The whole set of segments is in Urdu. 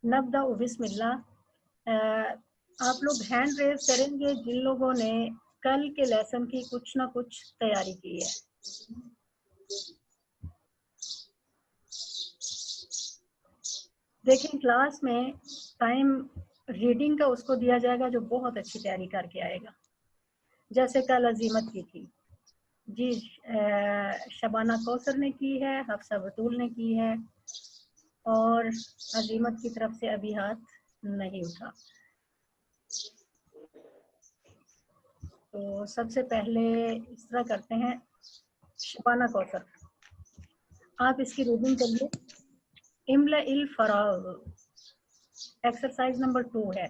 نبدأ بسم اللہ. آپ لوگ ہینڈ ریز کریں گے جن لوگوں نے کل کے لیسن کی کچھ نہ کچھ تیاری کی ہے. دیکھیں کلاس میں ٹائم ریڈنگ کا اس کو دیا جائے گا جو بہت اچھی تیاری کر کے آئے گا. جیسے کل عظیمت کی تھی جی، شبانہ کوثر نے کی ہے، حفصہ بطول نے کی ہے، اور عظیمت کی طرف سے ابھی ہاتھ نہیں اٹھا. تو سب سے پہلے اس طرح کرتے ہیں، شبانہ کوثر آپ اس کی ریڈنگ کریے. املا الفراغ ایکسرسائز نمبر 2 ہے.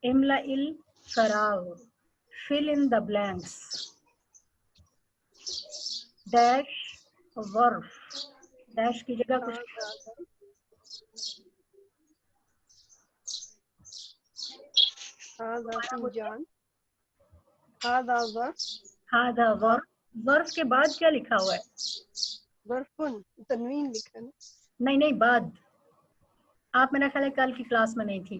املا الفراغ fill in the blanks. Dash ظرف، ڈیش کی جگہ کچھ ہاں ظرف. ظرف کے بعد کیا لکھا ہوا ہے؟ ظرفن تنوین لکھا ہے. نہیں بعد. آپ میرا خیال ہے کل کی کلاس میں نہیں تھی.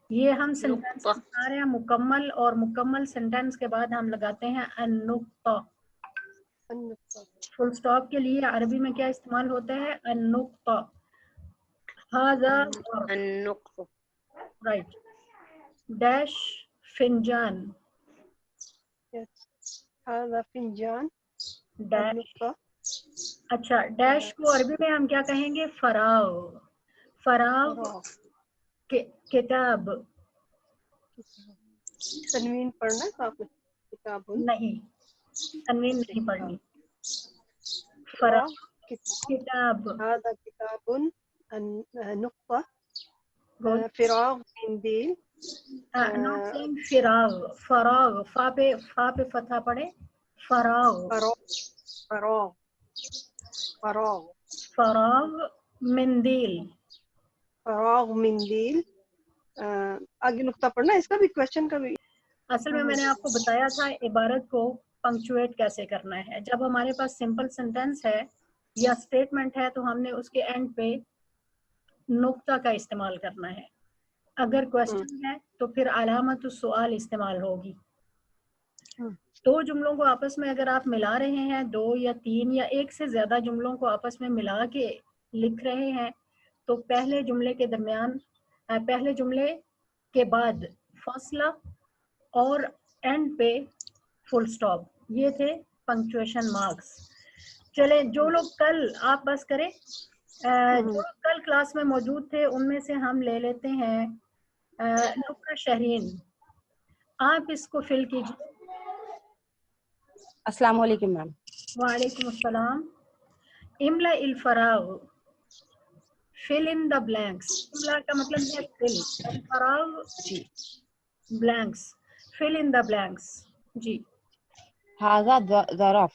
یہ ہم سینٹینس بتا رہے ہیں مکمل، اور مکمل سینٹینس کے بعد ہم لگاتے ہیں النقطہ. فل سٹاپ کے لیے عربی میں کیا استعمال ہوتا ہے؟ النقطہ. ھذا النقطہ. رائٹ. ڈیش فنجان. ھذا فنجان. ڈیش. اچھا ڈیش کو عربی میں ہم کیا کہیں گے؟ فراغ. فراغ کتاب. تنوین پڑھنا ہے آپ نے؟ کتاب نہیں، تنوین نہیں پڑھنی. فراغ کتاب. ھذا کتاب نقطہ. فراغ مندیل. Not saying فراغ. فراغ فا پہ فتحہ پڑے. فراغ. فراغ فراغ فراغ مندیل. فراغ مندیل. آگے نقطہ پڑھنا، اس کا بھی کوشچن کا بھی. اصل میں نے آپ کو بتایا تھا عبارت کو پنکچویٹ کیسے کرنا ہے. جب ہمارے پاس سمپل سینٹینس ہے یا اسٹیٹمنٹ ہے تو ہم نے اس کے اینڈ پہ نقطہ کا استعمال کرنا ہے. اگر کوشچن ہے تو پھر علامت السؤال استعمال ہوگی. دو جملوں کو آپس میں اگر آپ ملا رہے ہیں، 2 یا 3 یا ایک سے زیادہ جملوں کو آپس میں ملا کے لکھ رہے ہیں، تو پہلے جملے کے درمیان، پہلے جملے کے بعد فاصلہ اور اینڈ پہ فل سٹاپ. یہ تھے پنکچویشن مارکس. چلیں جو لوگ کل آپ بس کریں، جو لوگ کل کلاس میں موجود تھے ان میں سے ہم لے لیتے ہیں لقا شہرین. آپ اس کو فل کیجیے. السلام علیکم میم. وعلیکم السلام. املا الفراغ fill in the blanks. املا کا مطلب ہے fill. الفراغ blanks. fill in the blanks. جی. ھذا ظرف.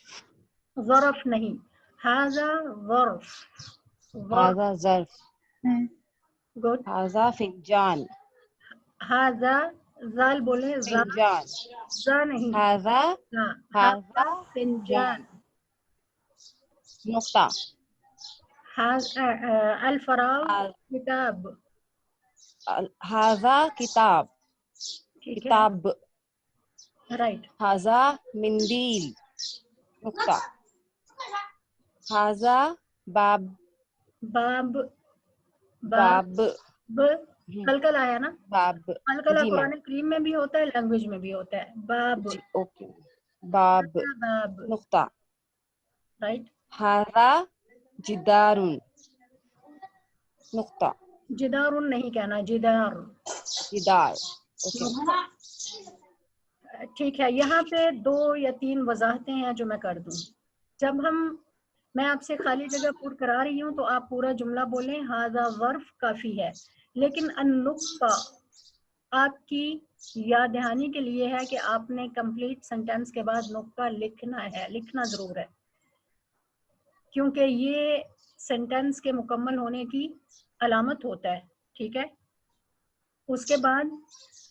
ظرف نہیں، ھذا ظرف. ھذا ظرف. گڈ. ھذا فنجان. ھذا زال بولے، فنجان. زا نہیں. ھذا ھذا فنجان. نقطہ. الفراغ کتاب. ھذا کتاب. ٹھیک ہے، کتاب. رائٹ. ھذا مندیل. نقطہ. ھذا باب. باب. باب. کل آیا نا؟ باب. کل جی میم. قرآن کریم میں بھی ہوتا ہے، لینگویج میں بھی ہوتا ہے. باب. جی اوکے. باب. باب. نقطہ. رائٹ. ھذا جدار. نقطہ. جدار نہیں کہنا، جدار. جدار. اوکے. ٹھیک ہے. یہاں پہ 2 یا 3 وضاحتیں ہیں جو میں کر دوں. جب میں آپ سے خالی جگہ پور کرا رہی ہوں تو آپ پورا جملہ بولیں، ھذا ظرف کافی ہے. لیکن النقطہ آپ کی یاد دہانی کے لیے ہے کہ آپ نے کمپلیٹ سینٹینس کے بعد نقطہ لکھنا ہے، لکھنا ضرور ہے، کیونکہ یہ سینٹینس کے مکمل ہونے کی علامت ہوتا ہے. ٹھیک ہے. اس کے بعد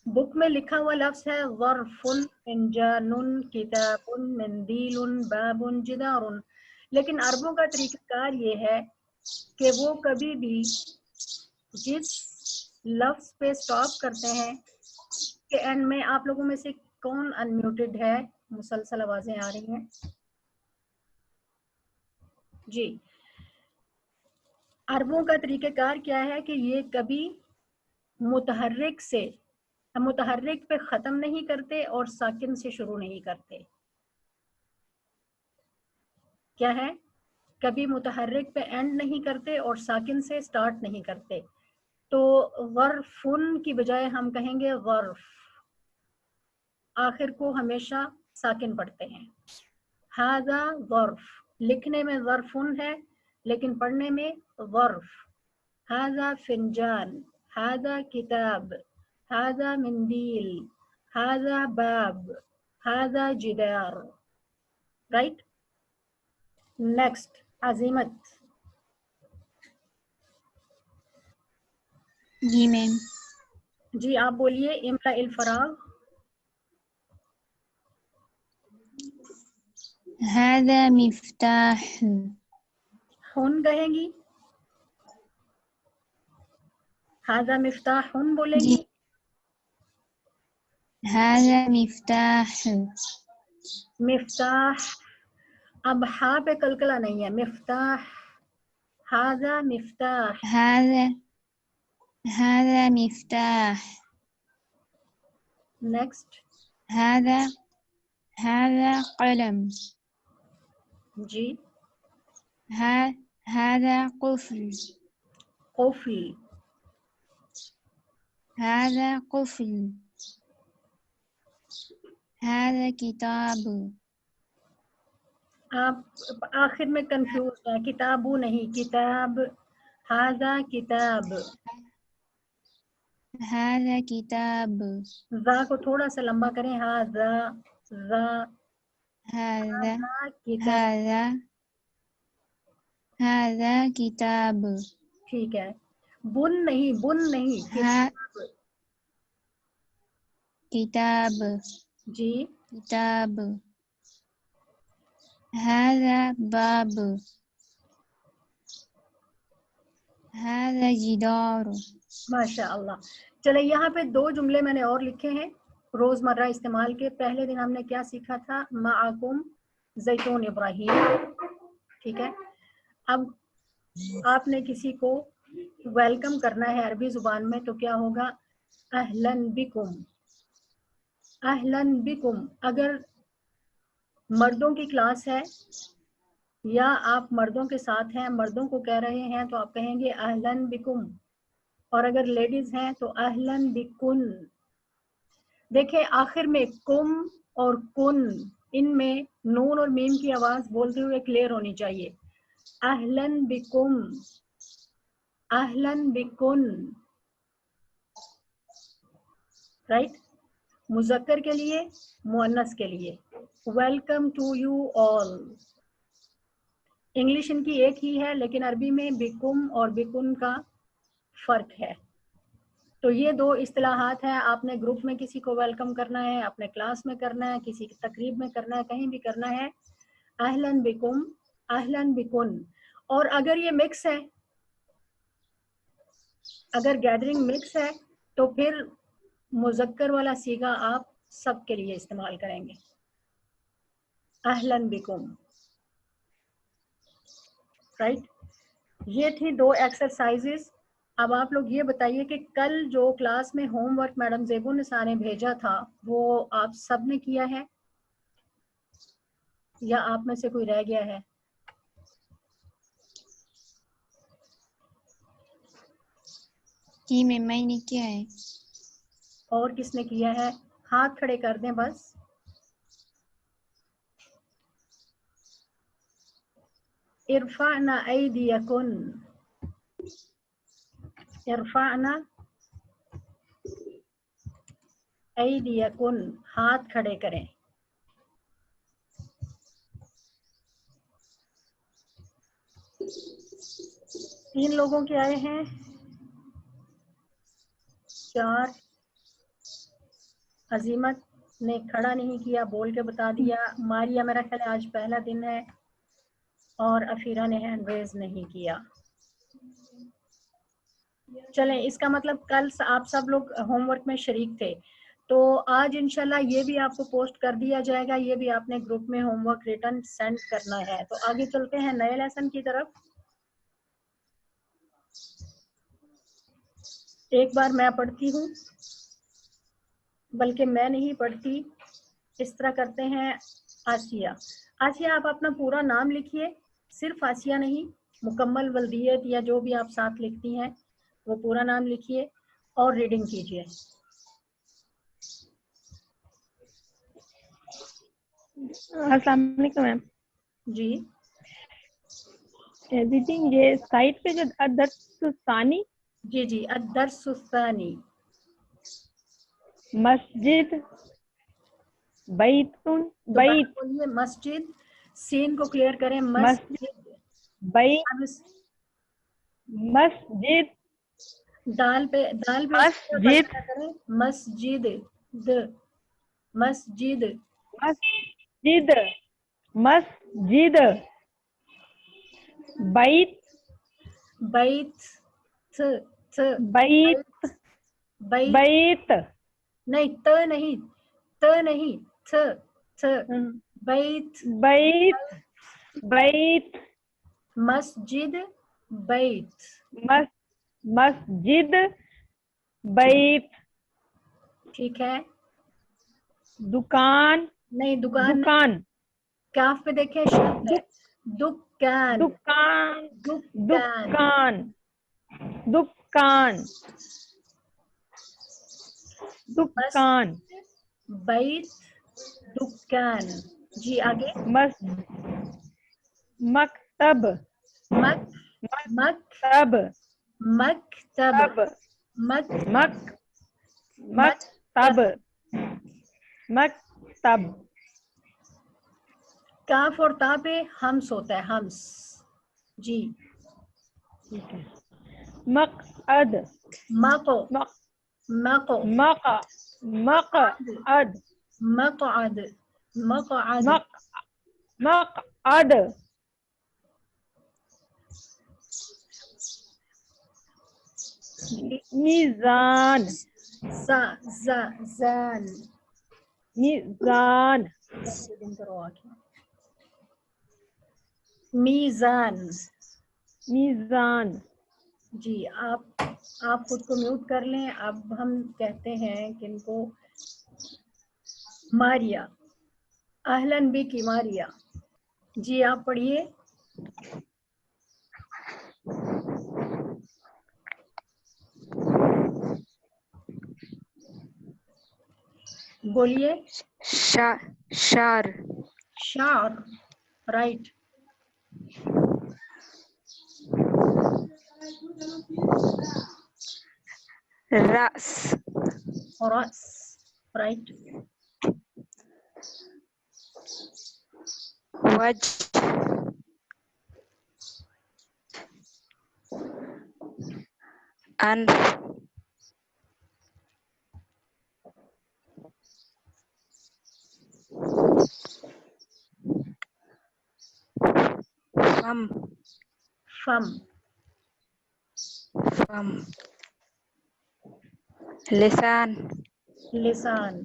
بک میں لکھا ہوا لفظ ہے ظرف، فنجان، کتاب، مندیل، باب، جدار. لیکن عربوں کا طریقہ کار یہ ہے کہ وہ کبھی بھی جس لفظ پہ سٹاپ کرتے ہیں کہ اینڈ میں آپ لوگوں میں سے کون انمیوٹڈ ہے؟ مسلسل آوازیں آ رہی ہیں جی. عربوں کا طریقہ کار کیا ہے کہ یہ کبھی متحرک پہ ختم نہیں کرتے اور ساکن سے شروع نہیں کرتے. کیا ہے؟ کبھی متحرک پہ اینڈ نہیں کرتے اور ساکن سے سٹارٹ نہیں کرتے. تو ظرفن کی بجائے ہم کہیں گے ظرف. آخر کو ہمیشہ ساکن پڑھتے ہیں. ھذا ظرف، لکھنے میں ظرفن ہے لیکن پڑھنے میں ظرف. ھذا فنجان، ھذا کتاب، ھذا مندیل، ھذا باب، ھذا جدار. رائٹ. نیکسٹ عظیمت. جی میم. جی آپ بولیے املا الفراغ. هذا مفتاح. ہن کہیں گی؟ ھذا مفتاح ہن بولیں جی. گی؟ هذا مفتاح. مفتاح. اب ہاں پہ کلکلا نہیں ہے. مفتاح. ھذا مفتاح. هذا مفتاح. نیکسٹ. هذا قلم. جی. هذا قفل. قفل. هذا قفل. هذا کتاب. آپ آخر میں کنفیوز ہیں. کتابو نہیں، کتاب. ھذا کتاب. هذا کتاب. ذا کو تھوڑا سا لمبا کریں. ھذا ذا. هذا کتاب. هذا کتاب. ٹھیک ہے. بن نہیں کتاب. کتاب. جی. کتاب. هذا باب. هذا جدار. ماشاء اللہ. چلے یہاں پہ 2 جملے میں نے اور لکھے ہیں روزمرہ استعمال کے. پہلے دن ہم نے کیا سیکھا تھا؟ معکم زیتون ابراہیم. ٹھیک ہے. اب آپ نے کسی کو ویلکم کرنا ہے عربی زبان میں تو کیا ہوگا؟ اہلن بکم. اہلن بکم. اگر مردوں کی کلاس ہے یا آپ مردوں کے ساتھ ہیں، مردوں کو کہہ رہے ہیں تو آپ کہیں گے اہلن بکم. اور اگر لیڈیز ہیں تو اہلن بکن. دیکھیں آخر میں کم اور کن، ان میں نون اور میم کی آواز بولتے ہوئے کلیئر ہونی چاہیے. اہلن بکم، اہلن بکن. رائٹ. مذکر کے لیے، مؤنث کے لیے. Welcome to you all. English ان کی ایک ہی ہے لیکن عربی میں بکم اور بکن کا فرق ہے. تو یہ 2 اصطلاحات ہیں. آپ نے گروپ میں کسی کو ویلکم کرنا ہے، اپنے کلاس میں کرنا ہے، کسی کی تقریب میں کرنا ہے، کہیں بھی کرنا ہے. اہلن بکم، اہلن بکن. اور اگر یہ مکس ہے، اگر گیدرنگ مکس ہے تو پھر مذکر والا صیغہ آپ سب کے لیے استعمال کریں گے. اہلن بکم. رائٹ. یہ تھی 2 ایکسرسائزز. اب آپ لوگ یہ بتائیے کہ کل جو کلاس میں ہوم ورک میڈم زیب النساء نے بھیجا تھا وہ آپ سب نے کیا ہے یا آپ میں سے کوئی رہ گیا ہے؟ جی میم میں نے کیا ہے. اور کس نے کیا ہے؟ ہاتھ کھڑے کر دیں بس. ارفعنا ایدیکن. ارفعنا ایدیکن. ہاتھ کھڑے کریں. تین لوگوں کے آئے ہیں. 4. عظیمت نے کھڑا نہیں کیا، بول کے بتا دیا. ماریا میرا خیال آج پہلا دن ہے. اور افیرہ نے ہینڈ ریز نہیں کیا. چلیں اس کا مطلب کل آپ سب لوگ ہوم ورک میں شریک تھے تو آج انشاءاللہ یہ بھی آپ کو پوسٹ کر دیا جائے گا, یہ بھی آپ نے گروپ میں ہوم ورک ریٹرن سینڈ کرنا ہے. تو آگے چلتے ہیں نئے لیسن کی طرف. ایک بار میں پڑھتی ہوں, بلکہ میں نہیں پڑھتی, اس طرح کرتے ہیں. آسیہ, آسیہ آپ اپنا پورا نام لکھیے, صرف آسیہ نہیں, مکمل ولدیت یا جو بھی آپ ساتھ لکھتی ہیں وہ پورا نام لکھیے اور ریڈنگ کیجیے. السلام علیکم میم. جی ایڈیٹنگ یہ سائٹ پہ جو الدرس ثانی, جی جی, الدرس الثانی. مسجد, بیتن, دوبارہ بیت, بولیے, مسجد, سین کو کلیئر کریں, مسجد. بیت, مسجد, دال پہ مسجد, کریں, مسجد, مسجد, مسجد, مسجد, بیت, بیت, بیت, بیت, بیت, نہیں نہیں, نہیں, بیت, بیت, بیت, مسجد, بیت. مسجد, بیت. ٹھیک ہے. دکان, نہیں دکان, دکان, کاف پہ دیکھیں, شد ہے, دکان, دکان, دکان, دکان, دکان, دکان, بیت, دکان. جی آگے. مکتب, مکتب, مکتب, مکتب, مکتب. کاف اور تا پہ ہمس ہوتا ہے, ہمس. جی مقعد, مقو, مقو, مقعد, مقعد, مقعد, مقعد. میزان, زان. میزان, میزان. میزان. جی آپ خود کو میوٹ کر لیں. اب ہم کہتے ہیں کن کو, ماریا, اہلن بی کی ماریا. جی آپ پڑھیے. بولیے. شار, شعر, رائٹ. رأس, رأس, رائٹ. وجه, أنف, فم, فم, فم, لسان, لسان.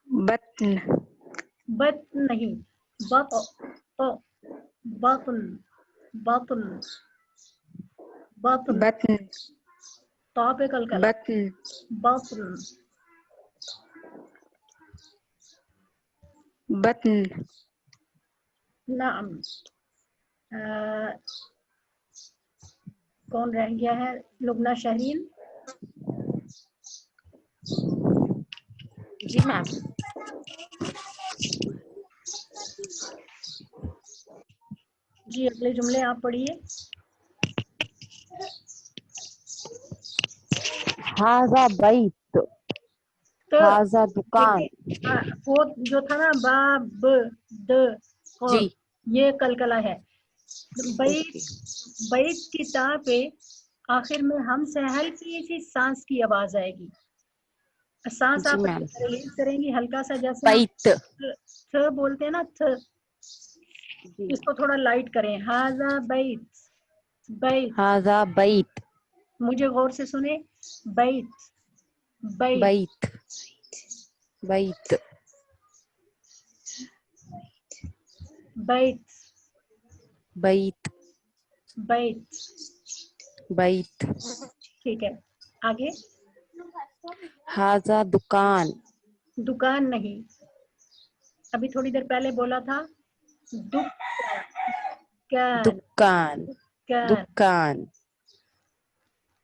بطن, بطن نہیں, باطن, باطن, باطن. بطن, تو پہ کلکلا, بطن, باطن. بطن. نعم. کون رہ گیا ہے؟ لبنہ شہرین. جی میم. جی اگلے جملے آپ پڑھیے. هذا بیت, هذا دکان. وہ جو تھا نا باب جی یہ کلکلا ہے. بیت کی تا پہ آخر میں ہم سے ہلکی سی سانس کی آواز آئے گی. سانس جی آپ میم. ریلیز کریں گی ہلکا سا, جیسے ہم بیت. تھ بولتے ہیں نا, تھ, جی. اس کو تھوڑا لائٹ کریں. ہاذا بیت, بیت, ہاذا بیت. مجھے غور سے سنیں. بیت, بیت, بیت. بیت. بیت, بیت. بیت. بیت. ٹھیک ہے, آگے. ہاذا دکان. دکان نہیں, ابھی تھوڑی دیر پہلے بولا تھا دکان. دکان. دکان.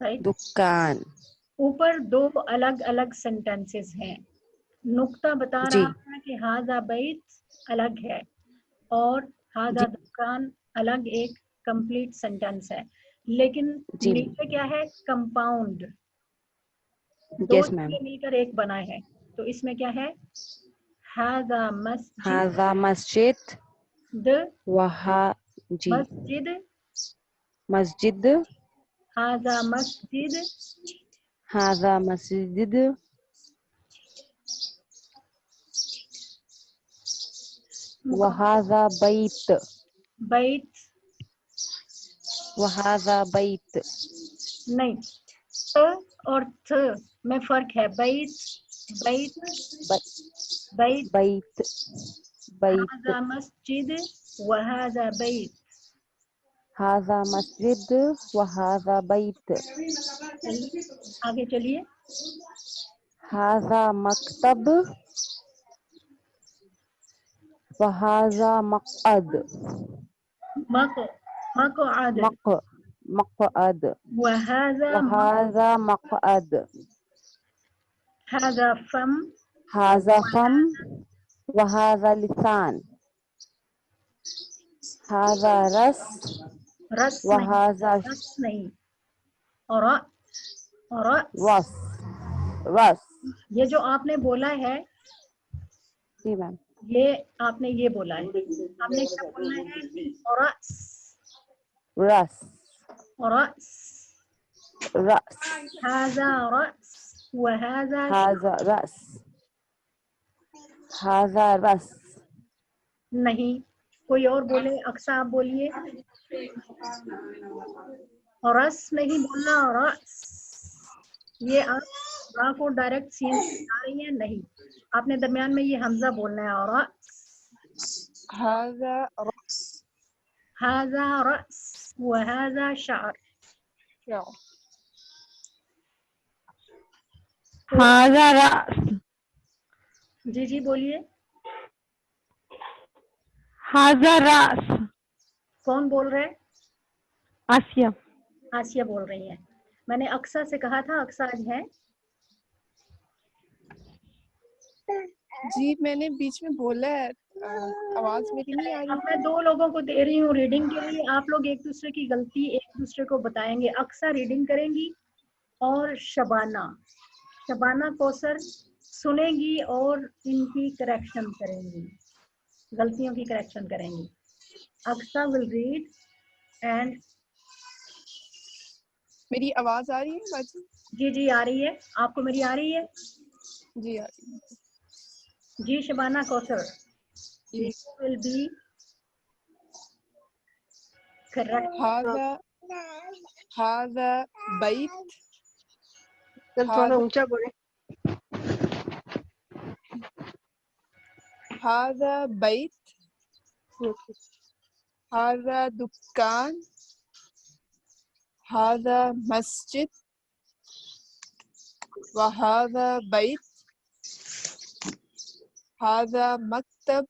رائٹ. دکان. اوپر دو الگ الگ سینٹینسز ہیں. نقطہ بتا جی. رہا ہے کہ ہاذا بیت الگ ہے اور ہاذا جی. دکان الگ ایک کمپلیٹ سینٹینس ہے, لیکن جی نیچے کیا ہے؟ کمپاؤنڈ. دو یس میم. چیزیں مل کر ایک بنا ہے, تو اس میں کیا ہے؟ ہاذا مسجد, ہاذا مسجد. وہاں. جی. مسجد. مسجد. ہاذا مسجد. ہاذا مسجد. وہذا بیت. بیت وہذا بیت. نہیں, ت اور تھ میں فرق ہے. بیت, بیت, بیت. بیت. بیت. ہاذا مسجد وہذا بیت. ہاذا مسجد وہذا بیت. آگے چلیے. ہاذا مکتب وہذا مقعد. مقعد. مقعد. وهذا وهذا مقعد. هذا فم. هذا فم وهذا لسان. هذا رس رس نہیں, وهذا رس نہیں, اور رس. رس. رس. یہ جو آپ نے بولا ہے, جی میم. یہ آپ نے یہ بولا ہے, آپ نے کیا بولنا ہے؟ رس. رس. رس. رس. هذا رس وهذا هذا رس. هذا رس. نہیں. کوئی اور بولے, اقصا آپ بولیے. رس نہیں بولنا, رس. یہ آپ را کو ڈائریکٹ سین آ رہی ہے نہیں, آپ نے درمیان میں یہ حمزہ بولنا ہے. اور هذا رأس. هذا رأس وهذا شعر. هذا رأس. جی جی بولیے. هذا رأس. کون بول رہے ہیں؟ آسیہ. آسیہ بول رہی ہیں. میں نے اقصا سے کہا تھا, اقصا آج ہے. جی میں نے بیچ میں بولا ہے, آواز میری نہیں آ اب رہی. میں دو لوگوں کو دے رہی ہوں ریڈنگ کے لیے, آپ لوگ ایک دوسرے کی غلطی ایک دوسرے کو بتائیں گے. اقصا ریڈنگ کریں گی اور شبانہ کوثر سنیں گی اور ان کی کریکشن کریں گی, غلطیوں کی کریکشن کریں گی. Aqsa will read and. میری آواز آ رہی ہے باجی؟ جی جی آ رہی ہے. آپ کو میری آ رہی ہے؟ جی آ رہی ہے. جی Shabana Kausar, ji. Will be cricket. هذا بیت. سر تھوڑا اونچا بولے. هذا بیت. هذا دکان. هذا مسجد وهذا بیت. هذا مکتب.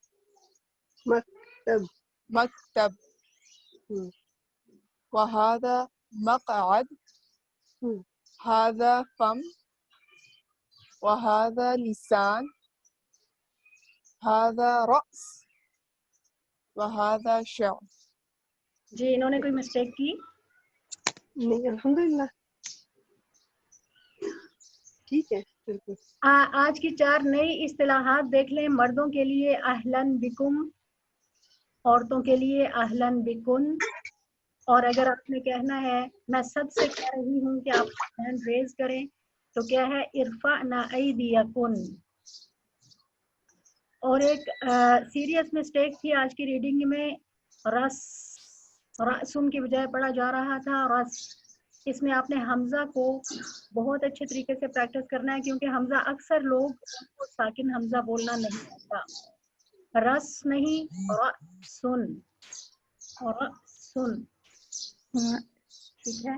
مکتب. وهذا مقعد. هذا فم. وهذا لسان. هذا رأس. وهذا شعر. جی انہوں نے کوئی مسٹیک کی؟ نہیں الحمدللہ ٹھیک ہے بالکل. آج کی 4 نئی اصطلاحات دیکھ لیں. مردوں کے لیے اہلن بکم, عورتوں کے لیے اہلن بکن, اور اگر آپ نے کہنا ہے میں سب سے کہہ رہی ہوں کہ آپ ہینڈ ریز کریں تو کیا ہے ارفعنا ایدیکن. اور ایک سیریس مسٹیک تھی آج کی ریڈنگ میں, رسن کی بجائے پڑھا جا رہا تھا رس. اس میں آپ نے حمزہ کو بہت اچھے طریقے سے پریکٹس کرنا ہے کیونکہ حمزہ اکثر لوگ ساکن حمزہ بولنا نہیں آتا. رس نہیں, رسن, رسن. ٹھیک ہے.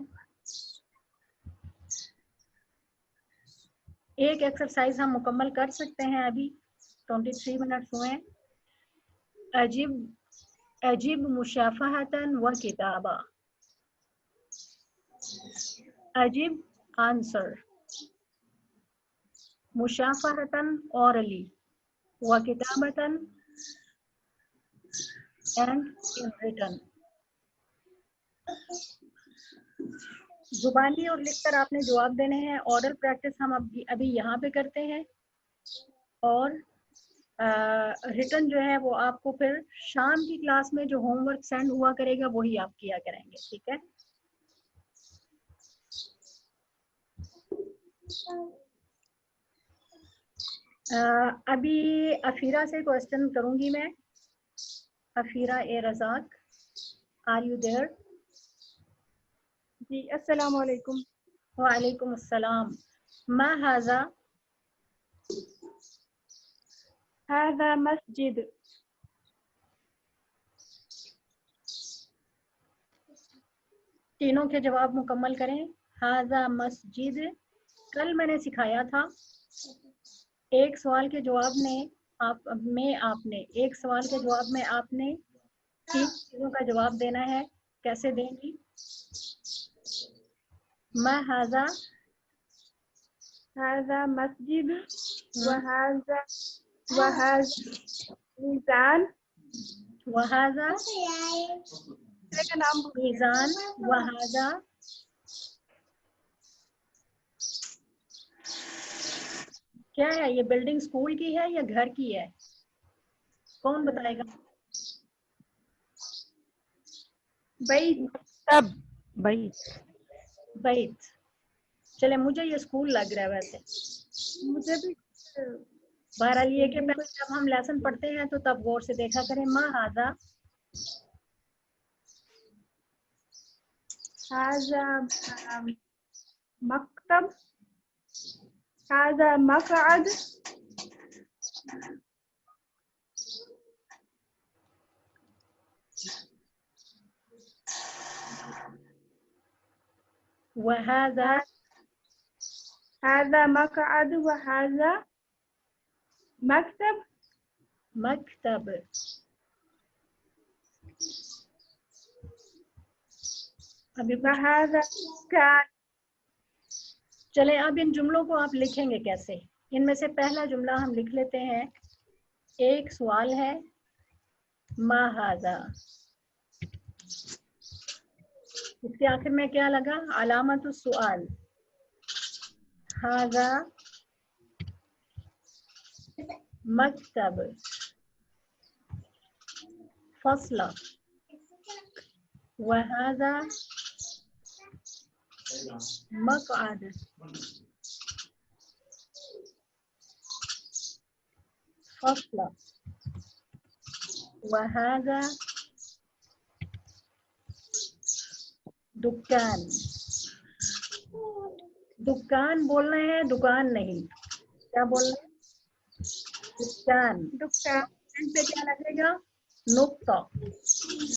ایک ایکسرسائز ہم مکمل کر سکتے ہیں ابھی 23 منٹس ہوئے. عجیب مشافہتاً و کتابہ. عجیب آنسر, مشافہتاً orally, و کتابتاً and in written. زبانی اور لکھ کر آپ نے جواب دینے ہیں. آرڈر پریکٹس ہم ابھی یہاں پہ کرتے ہیں اور ریٹن جو ہے وہ آپ کو پھر شام کی کلاس میں جو ہوم ورک سینڈ ہوا کرے گا وہی آپ کیا کریں گے. ٹھیک ہے. ابھی افیرہ سے کوشچن کروں گی میں. افیرہ اے رزاق, آر یو دیئر؟ جی السلام علیکم. وعلیکم السلام. ما ھذا؟ هذا مسجد. تینوں کے جواب مکمل کریں. ھذا مسجد. کل میں نے سکھایا تھا ایک سوال کے جواب میں آپ نے ایک سوال کے جواب میں آپ نے 3 چیزوں کا جواب دینا ہے. کیسے دیں گی؟ ما ھذا, هذا مسجد. وهذا میزان. وہذا کا نام میزان. وہذا کیا ہے؟ یہ بلڈنگ اسکول کی ہے یا گھر کی ہے؟ کون بتائے گا؟ بیت. تب بیت. بیت. چلے مجھے یہ اسکول لگ رہا ہے ویسے. مجھے بھی بہرحال یہ کہ پہلے جب ہم لیسن پڑھتے ہیں تو تب غور سے دیکھا کریں. ما ھذا, هذا مکتب. هذا مقعد. وہذا هذا مقعد. وهذا مکتب. مکتب. ابھی کچھ وهذا كان. چلیں اب ان جملوں کو آپ لکھیں گے کیسے؟ ان میں سے پہلا جملہ ہم لکھ لیتے ہیں. ایک سوال ہے ما ھذا, اس کے آخر میں کیا لگا؟ علامت السؤال. ھذا مکتب فصل. وہذا مقعد. فصل. وہذا دکان. دکان بولنا ہے, دکان نہیں. کیا بولنا ہے؟ دکان. دکان. اینڈ پہ کیا لگے گا؟ نقطہ.